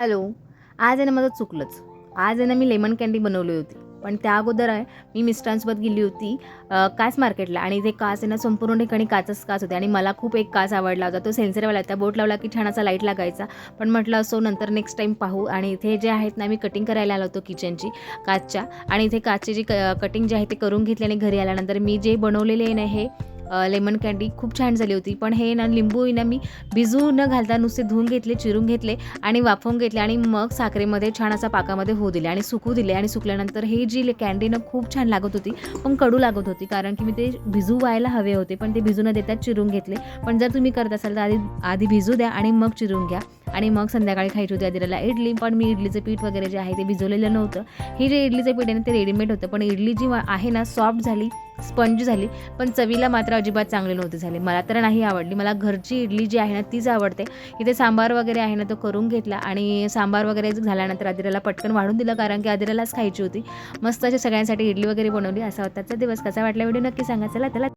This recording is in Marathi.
हॅलो. आज आहे ना माझं चुकलंच. आज आहे ना मी लेमन कँडी बनवली होती. पण त्या अगोदर आहे मी मिस्टरांसोबत गेली होती काच मार्केटला आणि इथे काच आहे ना संपूर्ण ठिकाणी काचच काच होते आणि मला खूप एक काच आवडला होता. तो सेन्सरवाला त्या बोट लावला की छान असा लाईट लागायचा. पण म्हटलं असो नंतर नेक्स्ट टाईम पाहू आणि इथे जे आहेत ना मी कटिंग करायला आलो होतो किचनची काचच्या आणि इथे काचची जी कटिंग जी आहे ते करून घेतली आणि घरी आल्यानंतर मी जे बनवलेले आहे ना हे लेमन कँडी खूप छान झाली होती. पण हे ना लिंबू आहे ना मी भिजू न घालता नुसते धुवून घेतले, चिरून घेतले आणि वाफवून घेतले आणि मग साखरेमध्ये छान असा पाकामध्ये होऊ दिले आणि सुकू दिले आणि सुकल्यानंतर ही जी कँडी ना खूप छान लागत होती, पण कडू लागत होती कारण की मी ते भिजू व्हायला हवे होते, पण ते भिजू न देता चिरून घेतले. पण जर तुम्ही करत असाल तर आधी आधी भिजू द्या आणि मग चिरून घ्या आणि मग संध्याकाळी खायची होती आदिराला इडली. पण मी इडलीचं पीठ वगैरे जे आहे ते भिजवलेलं नव्हतं. हे जे इडलीचं पीठ आहे ना ते रेडीमेड होतं, पण इडली जी आहे ना सॉफ्ट झाली, स्पंज झाली, पण चवीला मात्र अजिबात चांगली नव्हती झाली. मला तर नाही आवडली. मला घरची इडली जी आहे ना तीच आवडते. इथे सांबार वगैरे आहे ना तो करून घेतला आणि सांबार वगैरे झाल्यानंतर आदिराला पटकन वाढून दिलं कारण की आदिरालाच खायची होती. मस्त अशी सगळ्यांसाठी इडली वगैरे बनवली. असा होता आजचा दिवस. कसा वाटला व्हिडिओ नक्की सांगा. चला